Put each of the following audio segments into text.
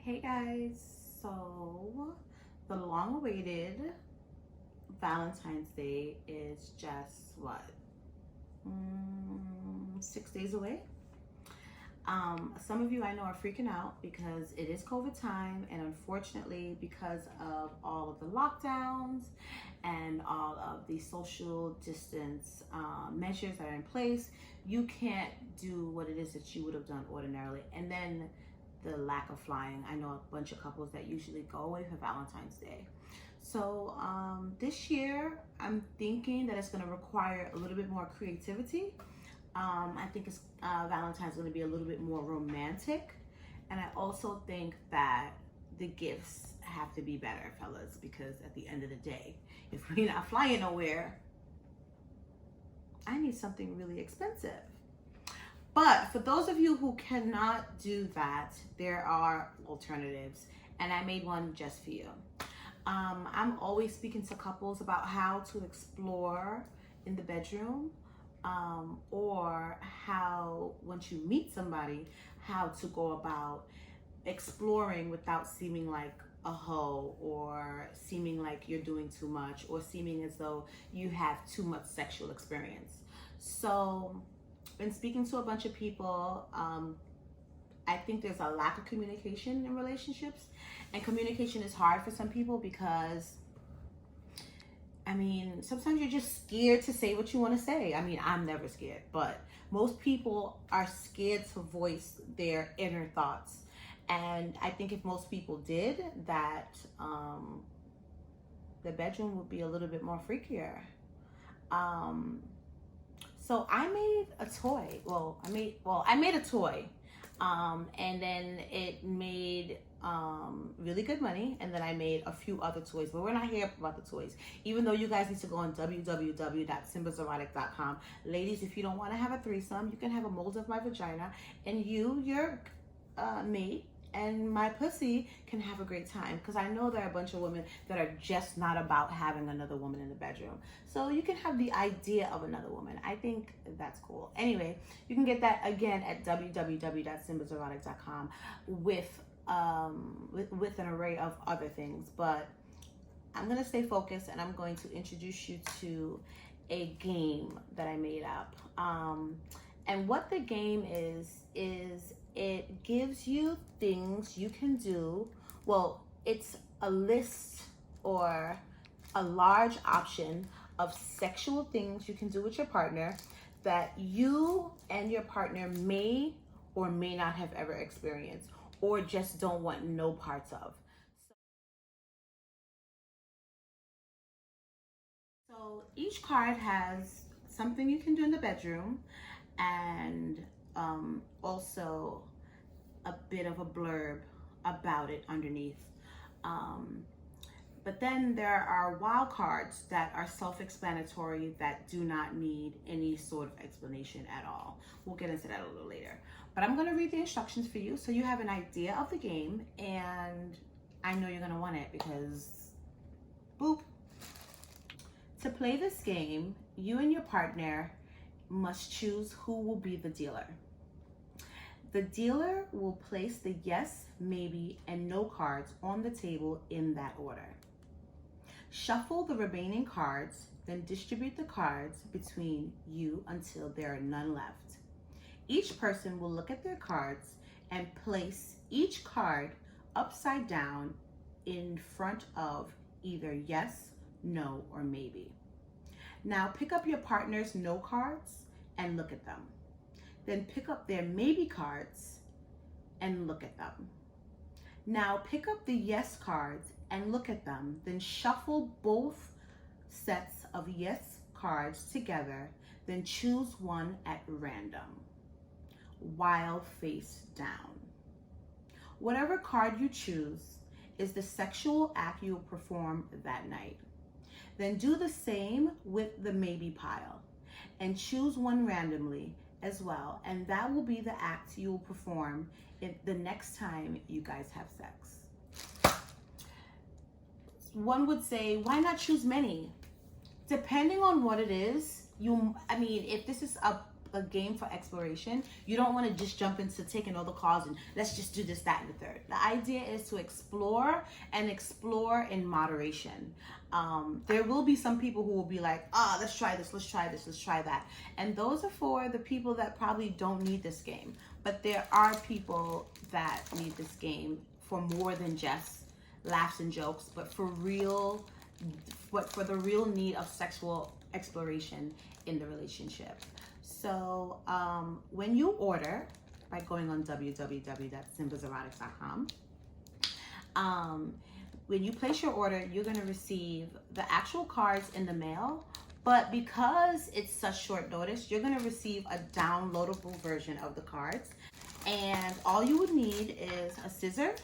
Hey guys, so the long-awaited Valentine's Day is just what, 6 days away. Some of you I know are freaking out because it is COVID time, and unfortunately, because of all of the lockdowns and all of the social distance measures that are in place, you can't do what it is that you would have done ordinarily. And then the lack of flying. I know a bunch of couples that usually go away for Valentine's Day. So this year, I'm thinking that it's going to require a little bit more creativity. I think Valentine's going to be a little bit more romantic, and I also think that the gifts have to be better, fellas, because at the end of the day, if we're not flying nowhere, I need something really expensive. But for those of you who cannot do that, there are alternatives, and I made one just for you. I'm always speaking to couples about how to explore in the bedroom, or how, once you meet somebody, how to go about exploring without seeming like a hoe, or seeming like you're doing too much, or seeming as though you have too much sexual experience. So been speaking to a bunch of people. I think there's a lack of communication in relationships, and communication is hard for some people because, I mean, sometimes you're just scared to say what you want to say. I mean, I'm never scared, but most people are scared to voice their inner thoughts. And I think if most people did that, the bedroom would be a little bit more freakier. So I made a toy. I made a toy, and then it made really good money. And then I made a few other toys, but we're not here about the toys. Even though you guys need to go on www.symbaserotic.com. Ladies, if you don't want to have a threesome, you can have a mold of my vagina, and your mate, and my pussy can have a great time, because I know there are a bunch of women that are just not about having another woman in the bedroom. So you can have the idea of another woman. I think that's cool. Anyway, you can get that again at www.symbaserotic.com with an array of other things. But I'm going to stay focused, and I'm going to introduce you to a game that I made up. And what the game is it gives you things you can do. Well, it's a list or a large option of sexual things you can do with your partner that you and your partner may or may not have ever experienced, or just don't want no parts of. So each card has something you can do in the bedroom, and also a bit of a blurb about it underneath. But then there are wild cards that are self-explanatory, that do not need any sort of explanation at all. We'll get into that a little later. But I'm going to read the instructions for you so you have an idea of the game, and I know you're going to want it because, boop. To play this game, you and your partner must choose who will be the dealer. The dealer will place the yes, maybe, and no cards on the table in that order. Shuffle the remaining cards, then distribute the cards between you until there are none left. Each person will look at their cards and place each card upside down in front of either yes, no, or maybe. Now pick up your partner's no cards and look at them. Then pick up their maybe cards and look at them. Now pick up the yes cards and look at them. Then shuffle both sets of yes cards together. Then choose one at random while face down. Whatever card you choose is the sexual act you will perform that night. Then do the same with the maybe pile and choose one randomly as well, and that will be the act you will perform the next time you guys have sex. One would say, why not choose many? Depending on what it is, if this is a game for exploration. You don't want to just jump into taking all the cards and let's just do this, that, and the third. The idea is to explore and explore in moderation. There will be some people who will be like, let's try this, let's try this, let's try that. And those are for the people that probably don't need this game. But there are people that need this game for more than just laughs and jokes, but for the real need of sexual exploration in the relationship. So when you order by going on www.symbaserotics.com, when you place your order, you're going to receive the actual cards in the mail. But because it's such short notice, you're going to receive a downloadable version of the cards. And all you would need is a scissor,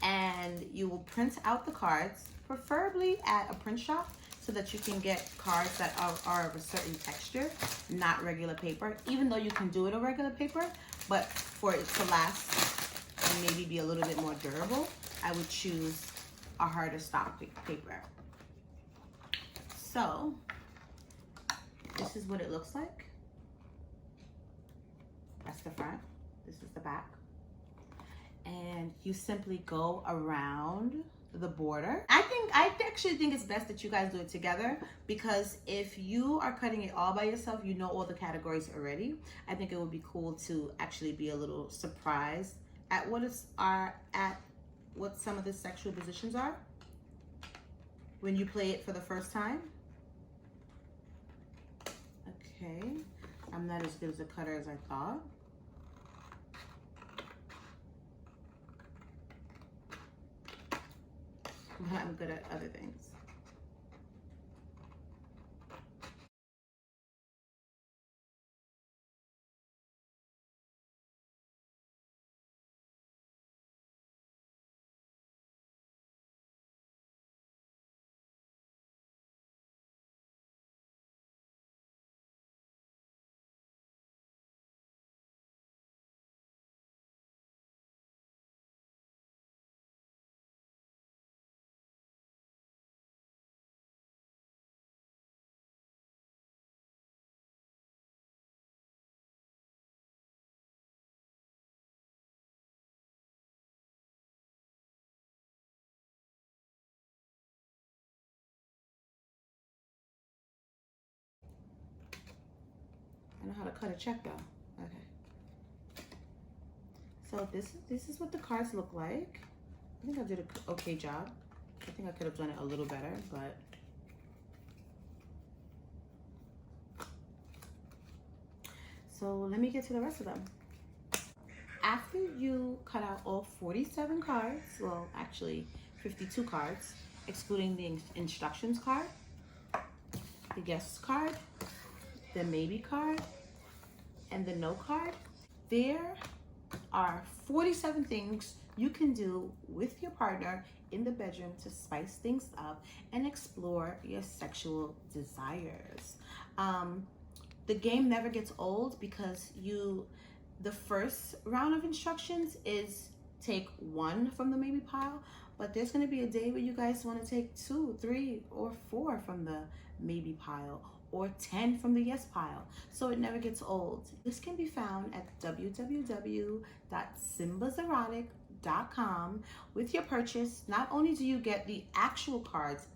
and you will print out the cards, preferably at a print shop, so that you can get cards that are of a certain texture, not regular paper, even though you can do it on regular paper. But for it to last and maybe be a little bit more durable, I would choose a harder stock paper. So this is what it looks like. That's the front. This is the back. And you simply go around the border. I actually think it's best that you guys do it together, because if you are cutting it all by yourself, you know all the categories already. I think it would be cool to actually be a little surprised at what some of the sexual positions are when you play it for the first time. Okay, I'm not as good as a cutter as I thought. But I'm good at other things. I know how to cut a check though. Okay. So this is what the cards look like. I think I did an okay job. I think I could have done it a little better, but so let me get to the rest of them. After you cut out all 47 cards, well, actually 52 cards, excluding the instructions card, the guest card, the maybe card, and the no card, there are 47 things you can do with your partner in the bedroom to spice things up and explore your sexual desires. The game never gets old, because the first round of instructions is take 1 from the maybe pile, but there's going to be a day where you guys want to take 2, 3, or 4 from the maybe pile, or 10 from the yes pile, so it never gets old. This can be found at www.symbaserotic.com. With your purchase, not only do you get the actual cards,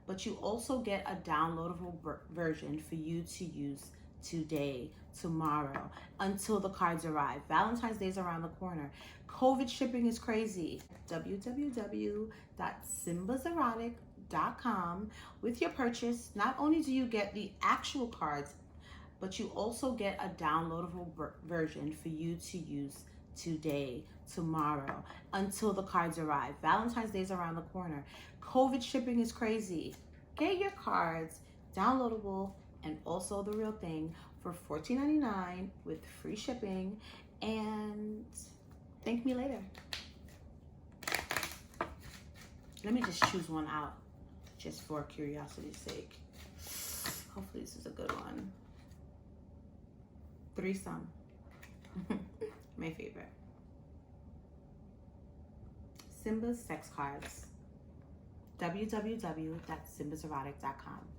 but you also get a downloadable version for you to use today, tomorrow, until the cards arrive. Valentine's Day is around the corner. COVID shipping is crazy. www.symbaserotic.com. With your purchase, not only do you get the actual cards, but you also get a downloadable version for you to use today, tomorrow, until the cards arrive. Valentine's Day is around the corner. COVID shipping is crazy. Get your cards downloadable and also the real thing for $14.99 with free shipping, and thank me later. Let me just choose one out just for curiosity's sake. Hopefully this is a good one. Threesome. My favorite. Symbas sex cards. www.symbaserotic.com.